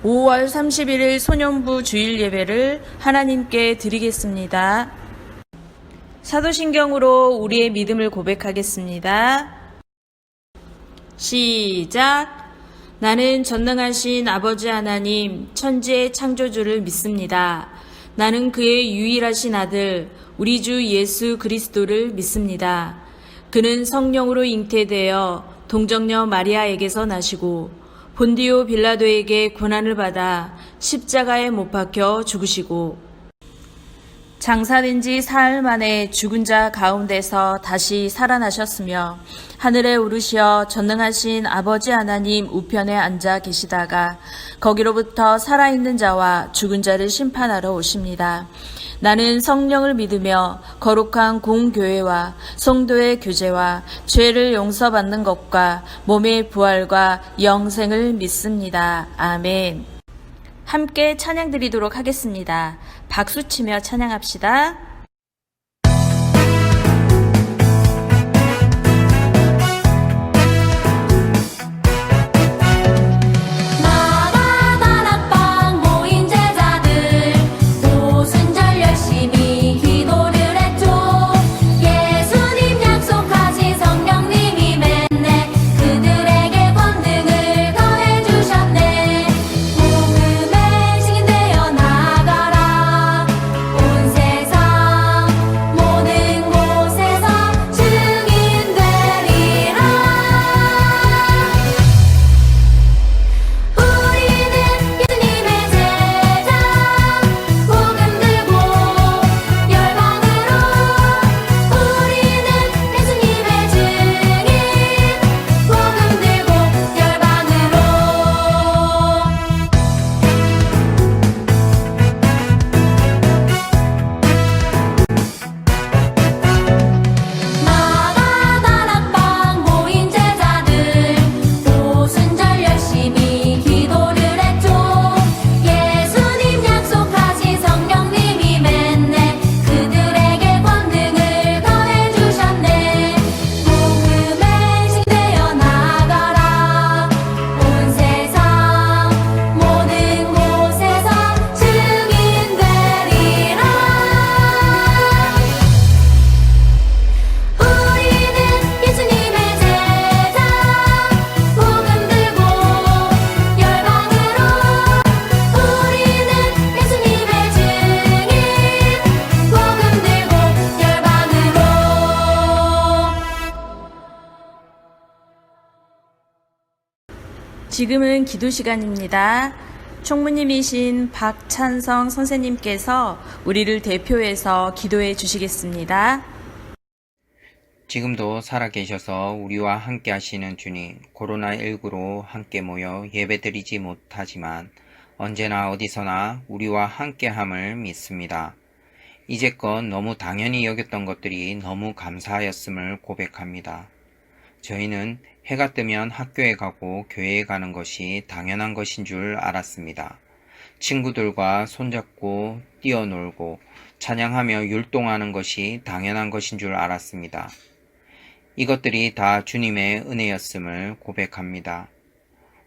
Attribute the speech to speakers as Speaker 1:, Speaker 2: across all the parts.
Speaker 1: 5월 31일 소년부 주일 예배를 하나님께 드리겠습니다. 사도신경으로 우리의 믿음을 고백하겠습니다. 시작. 나는 전능하신 아버지 하나님 천지의 창조주를 믿습니다. 나는 그의 유일하신 아들 우리 주 예수 그리스도를 믿습니다. 그는 성령으로 잉태되어 동정녀 마리아에게서 나시고 본디오 빌라도에게 고난을 받아 십자가에 못 박혀 죽으시고 장사된 지 사흘 만에 죽은 자 가운데서 다시 살아나셨으며 하늘에 오르시어 전능하신 아버지 하나님 우편에 앉아 계시다가 거기로부터 살아있는 자와 죽은 자를 심판하러 오십니다. 나는 성령을 믿으며 거룩한 공교회와 성도의 교제와 죄를 용서받는 것과 몸의 부활과 영생을 믿습니다. 아멘. 함께 찬양 드리도록 하겠습니다. 박수치며 찬양합시다. 지금은 기도 시간입니다. 총무님이신 박찬성 선생님께서 우리를 대표해서 기도해 주시겠습니다.
Speaker 2: 지금도 살아계셔서 우리와 함께 하시는 주님, 코로나19로 함께 모여 예배드리지 못하지만 언제나 어디서나 우리와 함께함을 믿습니다. 이제껏 너무 당연히 여겼던 것들이 너무 감사하였음을 고백합니다. 저희는 해가 뜨면 학교에 가고 교회에 가는 것이 당연한 것인 줄 알았습니다. 친구들과 손잡고 뛰어놀고 찬양하며 율동하는 것이 당연한 것인 줄 알았습니다. 이것들이 다 주님의 은혜였음을 고백합니다.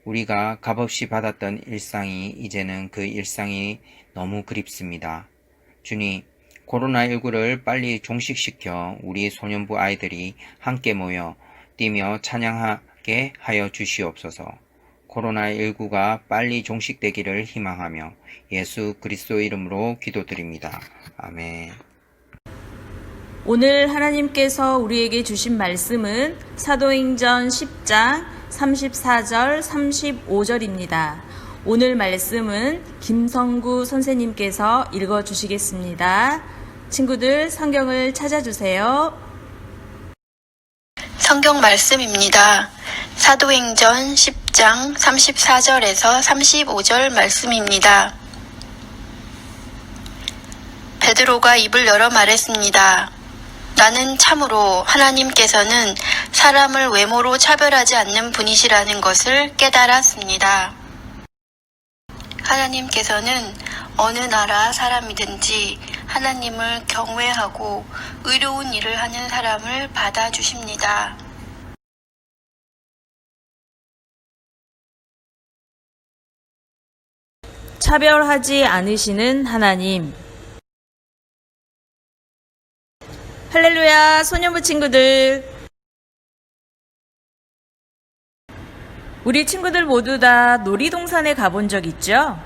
Speaker 2: 우리가 값없이 받았던 일상이 이제는 그 일상이 너무 그립습니다. 주님, 코로나19를 빨리 종식시켜 우리 소년부 아이들이 함께 모여 뛰며 찬양하게 하여 주시옵소서. 코로나19가 빨리 종식되기를 희망하며 예수 그리스도 이름으로 기도드립니다. 아멘.
Speaker 1: 오늘 하나님께서 우리에게 주신 말씀은 사도행전 10장 34절 35절입니다. 오늘 말씀은 김성구 선생님께서 읽어주시겠습니다. 친구들 성경을 찾아주세요.
Speaker 3: 성경 말씀입니다. 사도행전 10장 34절에서 35절 말씀입니다. 베드로가 입을 열어 말했습니다. 나는 참으로 하나님께서는 사람을 외모로 차별하지 않는 분이시라는 것을 깨달았습니다. 하나님께서는 어느 나라 사람이든지 하나님을 경외하고 의로운 일을 하는 사람을 받아주십니다.
Speaker 1: 차별하지 않으시는 하나님. 할렐루야, 소년부 친구들. 우리 친구들 모두 다 놀이동산에 가본 적 있죠?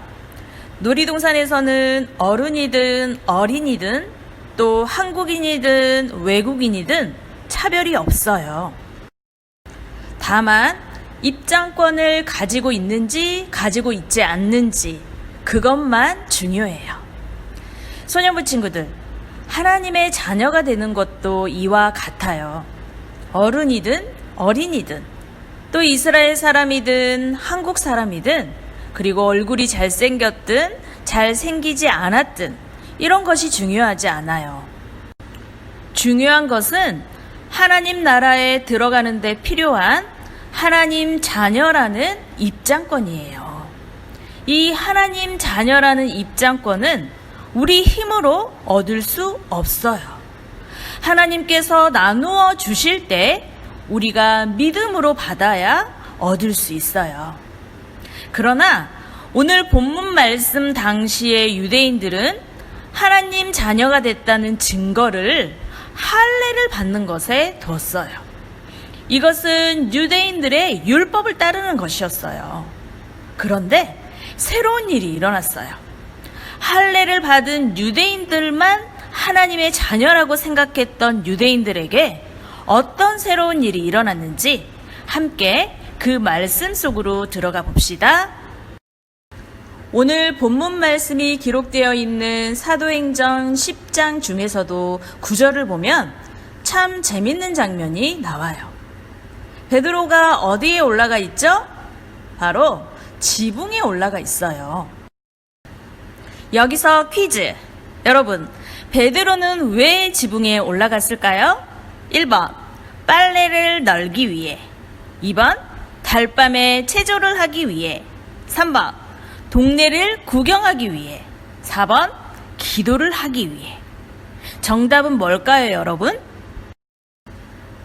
Speaker 1: 놀이동산에서는 어른이든 어린이든 또 한국인이든 외국인이든 차별이 없어요. 다만 입장권을 가지고 있는지 가지고 있지 않는지 그것만 중요해요. 소년부 친구들, 하나님의 자녀가 되는 것도 이와 같아요. 어른이든 어린이든 또 이스라엘 사람이든 한국 사람이든 그리고 얼굴이 잘생겼든 잘생기지 않았든 이런 것이 중요하지 않아요. 중요한 것은 하나님 나라에 들어가는 데 필요한 하나님 자녀라는 입장권이에요. 이 하나님 자녀라는 입장권은 우리 힘으로 얻을 수 없어요. 하나님께서 나누어 주실 때 우리가 믿음으로 받아야 얻을 수 있어요. 그러나 오늘 본문 말씀 당시의 유대인들은 하나님 자녀가 됐다는 증거를 할례를 받는 것에 뒀어요. 이것은 유대인들의 율법을 따르는 것이었어요. 그런데 새로운 일이 일어났어요. 할례를 받은 유대인들만 하나님의 자녀라고 생각했던 유대인들에게 어떤 새로운 일이 일어났는지 함께 그 말씀 속으로 들어가 봅시다. 오늘 본문 말씀이 기록되어 있는 사도행전 10장 중에서도 9절을 보면 참 재밌는 장면이 나와요. 베드로가 어디에 올라가 있죠? 바로 지붕에 올라가 있어요. 여기서 퀴즈. 여러분, 베드로는 왜 지붕에 올라갔을까요? 1번, 빨래를 널기 위해. 2번, 달밤에 체조를 하기 위해. 3번, 동네를 구경하기 위해. 4번, 기도를 하기 위해. 정답은 뭘까요, 여러분?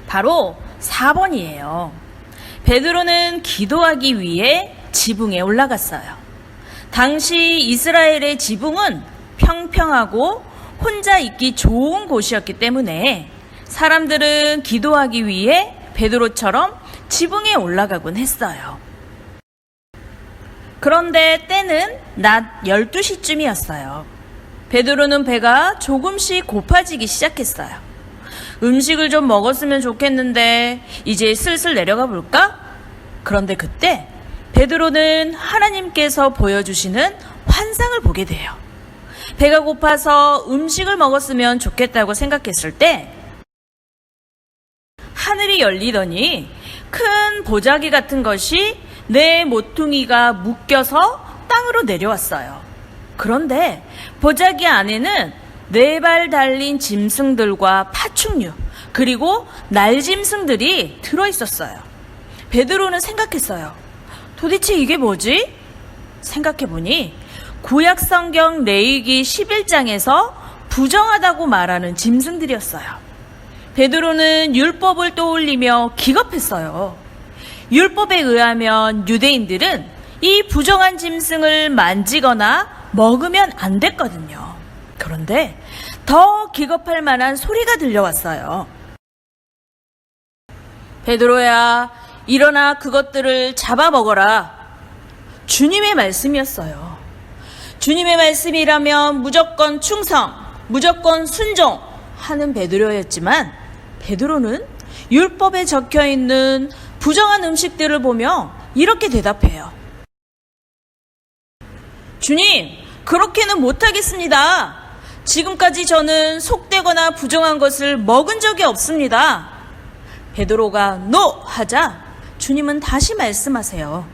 Speaker 1: 바로 4번이에요. 베드로는 기도하기 위해 지붕에 올라갔어요. 당시 이스라엘의 지붕은 평평하고 혼자 있기 좋은 곳이었기 때문에 사람들은 기도하기 위해 베드로처럼 지붕에 올라가곤 했어요. 그런데 때는 낮 12시쯤이었어요. 베드로는 배가 조금씩 고파지기 시작했어요. 음식을 좀 먹었으면 좋겠는데 이제 슬슬 내려가 볼까? 그런데 그때 베드로는 하나님께서 보여주시는 환상을 보게 돼요. 배가 고파서 음식을 먹었으면 좋겠다고 생각했을 때 하늘이 열리더니 큰 보자기 같은 것이 내 모퉁이가 묶여서 땅으로 내려왔어요. 그런데 보자기 안에는 4발 달린 짐승들과 파충류 그리고 날짐승들이 들어있었어요. 베드로는 생각했어요. 도대체 이게 뭐지? 생각해보니 구약성경 레위기 11장에서 부정하다고 말하는 짐승들이었어요. 베드로는 율법을 떠올리며 기겁했어요. 율법에 의하면 유대인들은 이 부정한 짐승을 만지거나 먹으면 안 됐거든요. 그런데 더 기겁할 만한 소리가 들려왔어요. 베드로야, 일어나 그것들을 잡아먹어라. 주님의 말씀이었어요. 주님의 말씀이라면 무조건 충성, 무조건 순종하는 베드로였지만 베드로는 율법에 적혀있는 부정한 음식들을 보며 이렇게 대답해요. 주님, 그렇게는 못하겠습니다. 지금까지 저는 속되거나 부정한 것을 먹은 적이 없습니다. 베드로가 "노!" 하자 주님은 다시 말씀하세요.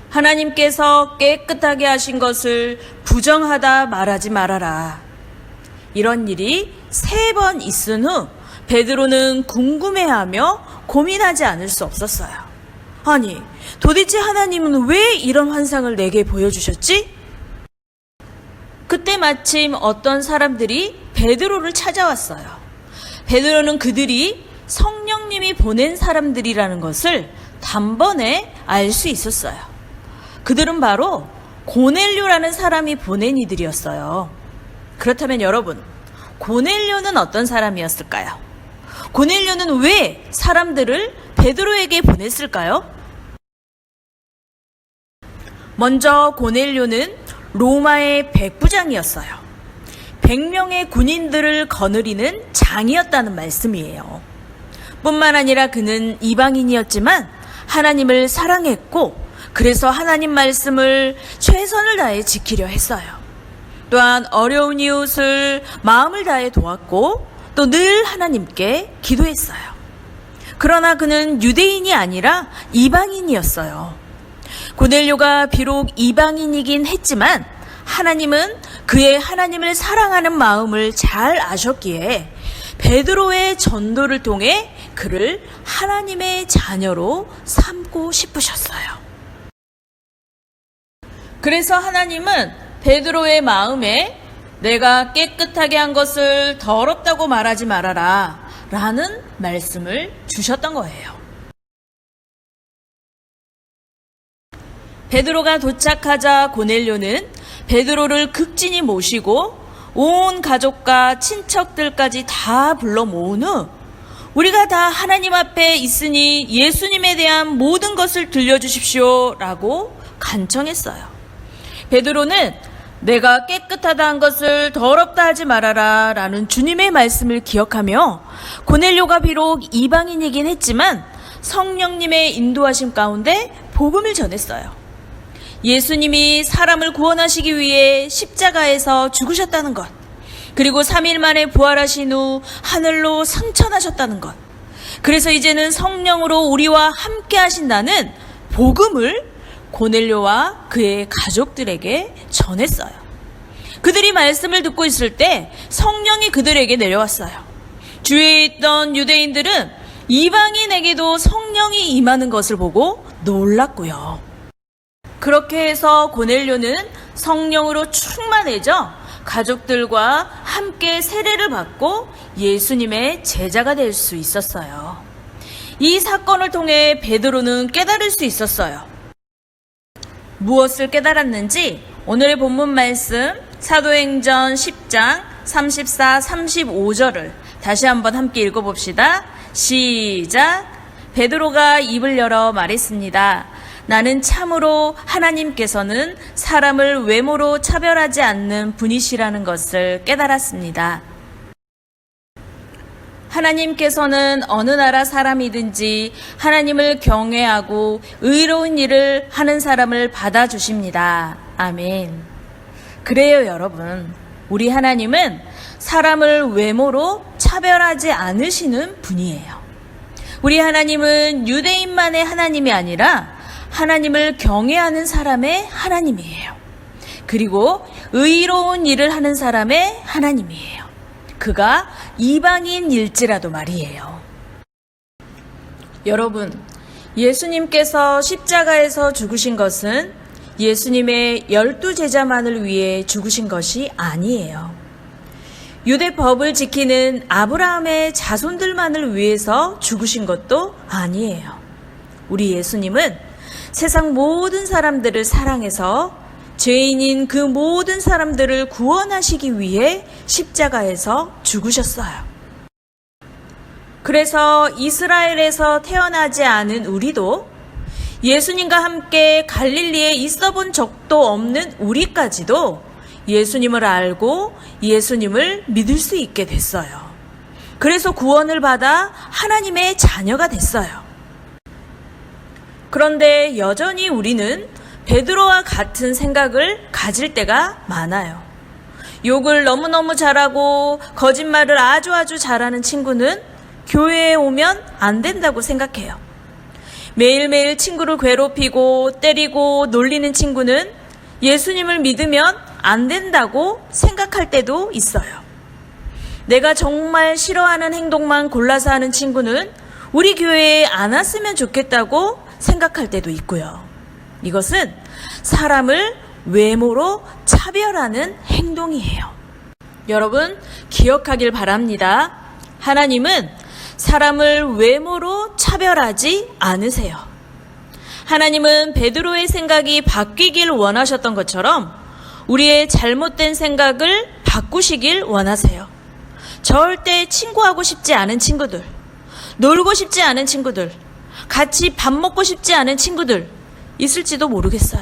Speaker 1: 하나님께서 깨끗하게 하신 것을 부정하다 말하지 말아라. 이런 일이 3번 있은 후 베드로는 궁금해하며 고민하지 않을 수 없었어요. 아니, 도대체 하나님은 왜 이런 환상을 내게 보여주셨지? 그때 마침 어떤 사람들이 베드로를 찾아왔어요. 베드로는 그들이 성령님이 보낸 사람들이라는 것을 단번에 알 수 있었어요. 그들은 바로 고넬료라는 사람이 보낸 이들이었어요. 그렇다면 여러분, 고넬료는 어떤 사람이었을까요? 고넬료는 왜 사람들을 베드로에게 보냈을까요? 먼저 고넬료는 로마의 백부장이었어요. 100명의 군인들을 거느리는 장이었다는 말씀이에요. 뿐만 아니라 그는 이방인이었지만 하나님을 사랑했고, 그래서 하나님 말씀을 최선을 다해 지키려 했어요. 또한 어려운 이웃을 마음을 다해 도왔고, 또 늘 하나님께 기도했어요. 그러나 그는 유대인이 아니라 이방인이었어요. 고넬료가 비록 이방인이긴 했지만 하나님은 그의 하나님을 사랑하는 마음을 잘 아셨기에 베드로의 전도를 통해 그를 하나님의 자녀로 삼고 싶으셨어요. 그래서 하나님은 베드로의 마음에 내가 깨끗하게 한 것을 더럽다고 말하지 말아라 라는 말씀을 주셨던 거예요. 베드로가 도착하자 고넬료는 베드로를 극진히 모시고 온 가족과 친척들까지 다 불러 모은 후 우리가 다 하나님 앞에 있으니 예수님에 대한 모든 것을 들려주십시오 라고 간청했어요. 베드로는 내가 깨끗하다 한 것을 더럽다 하지 말아라 라는 주님의 말씀을 기억하며 고넬료가 비록 이방인이긴 했지만 성령님의 인도하심 가운데 복음을 전했어요. 예수님이 사람을 구원하시기 위해 십자가에서 죽으셨다는 것, 그리고 3일 만에 부활하신 후 하늘로 승천하셨다는 것, 그래서 이제는 성령으로 우리와 함께 하신다는 복음을 고넬료와 그의 가족들에게 전했어요. 그들이 말씀을 듣고 있을 때 성령이 그들에게 내려왔어요. 주위에 있던 유대인들은 이방인에게도 성령이 임하는 것을 보고 놀랐고요. 그렇게 해서 고넬료는 성령으로 충만해져 가족들과 함께 세례를 받고 예수님의 제자가 될 수 있었어요. 이 사건을 통해 베드로는 깨달을 수 있었어요. 무엇을 깨달았는지 오늘의 본문 말씀 사도행전 10장 34, 35절을 다시 한번 함께 읽어봅시다. 시작. 베드로가 입을 열어 말했습니다. 나는 참으로 하나님께서는 사람을 외모로 차별하지 않는 분이시라는 것을 깨달았습니다. 하나님께서는 어느 나라 사람이든지 하나님을 경외하고 의로운 일을 하는 사람을 받아주십니다. 아멘. 그래요, 여러분. 우리 하나님은 사람을 외모로 차별하지 않으시는 분이에요. 우리 하나님은 유대인만의 하나님이 아니라 하나님을 경외하는 사람의 하나님이에요. 그리고 의로운 일을 하는 사람의 하나님이에요. 그가 이방인일지라도 말이에요. 여러분, 예수님께서 십자가에서 죽으신 것은 예수님의 12제자만을 위해 죽으신 것이 아니에요. 유대법을 지키는 아브라함의 자손들만을 위해서 죽으신 것도 아니에요. 우리 예수님은 세상 모든 사람들을 사랑해서 죄인인 그 모든 사람들을 구원하시기 위해 십자가에서 죽으셨어요. 그래서 이스라엘에서 태어나지 않은 우리도 예수님과 함께 갈릴리에 있어 본 적도 없는 우리까지도 예수님을 알고 예수님을 믿을 수 있게 됐어요. 그래서 구원을 받아 하나님의 자녀가 됐어요. 그런데 여전히 우리는 베드로와 같은 생각을 가질 때가 많아요. 욕을 너무너무 잘하고 거짓말을 아주 잘하는 친구는 교회에 오면 안 된다고 생각해요. 매일매일 친구를 괴롭히고 때리고 놀리는 친구는 예수님을 믿으면 안 된다고 생각할 때도 있어요. 내가 정말 싫어하는 행동만 골라서 하는 친구는 우리 교회에 안 왔으면 좋겠다고 생각할 때도 있고요. 이것은 사람을 외모로 차별하는 행동이에요. 여러분, 기억하길 바랍니다. 하나님은 사람을 외모로 차별하지 않으세요. 하나님은 베드로의 생각이 바뀌길 원하셨던 것처럼 우리의 잘못된 생각을 바꾸시길 원하세요. 절대 친구하고 싶지 않은 친구들, 놀고 싶지 않은 친구들, 같이 밥 먹고 싶지 않은 친구들 있을지도 모르겠어요.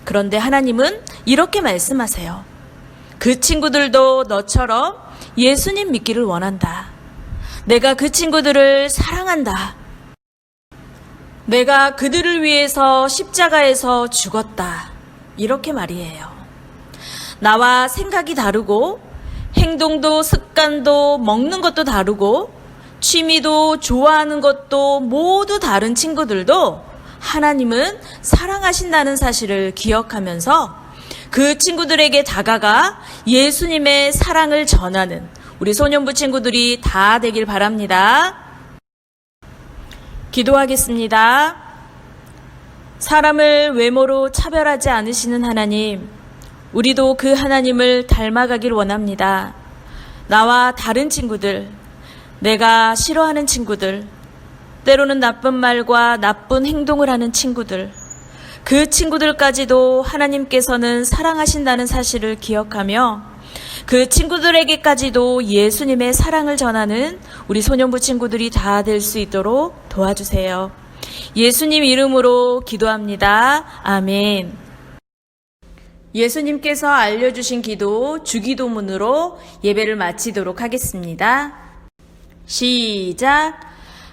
Speaker 1: 그런데 하나님은 이렇게 말씀하세요. 그 친구들도 너처럼 예수님 믿기를 원한다. 내가 그 친구들을 사랑한다. 내가 그들을 위해서 십자가에서 죽었다. 이렇게 말이에요. 나와 생각이 다르고 행동도 습관도 먹는 것도 다르고 취미도 좋아하는 것도 모두 다른 친구들도 하나님은 사랑하신다는 사실을 기억하면서 그 친구들에게 다가가 예수님의 사랑을 전하는 우리 소년부 친구들이 다 되길 바랍니다. 기도하겠습니다. 사람을 외모로 차별하지 않으시는 하나님, 우리도 그 하나님을 닮아가길 원합니다. 나와 다른 친구들, 내가 싫어하는 친구들, 때로는 나쁜 말과 나쁜 행동을 하는 친구들, 그 친구들까지도 하나님께서는 사랑하신다는 사실을 기억하며 그 친구들에게까지도 예수님의 사랑을 전하는 우리 소년부 친구들이 다 될 수 있도록 도와주세요. 예수님 이름으로 기도합니다. 아멘. 예수님께서 알려주신 기도 주기도문으로 예배를 마치도록 하겠습니다. 시작.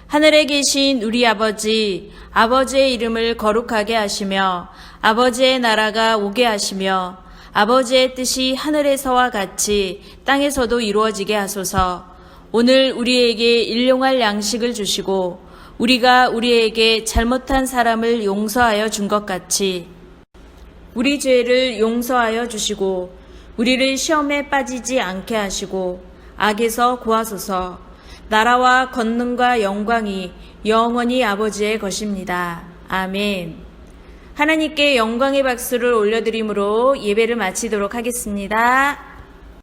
Speaker 1: 하늘에 계신 우리 아버지, 아버지의 이름을 거룩하게 하시며 아버지의 나라가 오게 하시며 아버지의 뜻이 하늘에서와 같이 땅에서도 이루어지게 하소서. 오늘 우리에게 일용할 양식을 주시고 우리가 우리에게 잘못한 사람을 용서하여 준 것 같이 우리 죄를 용서하여 주시고 우리를 시험에 빠지지 않게 하시고 악에서 구하소서. 나라와 권능과 영광이 영원히 아버지의 것입니다. 아멘. 하나님께 영광의 박수를 올려드림으로 예배를 마치도록 하겠습니다.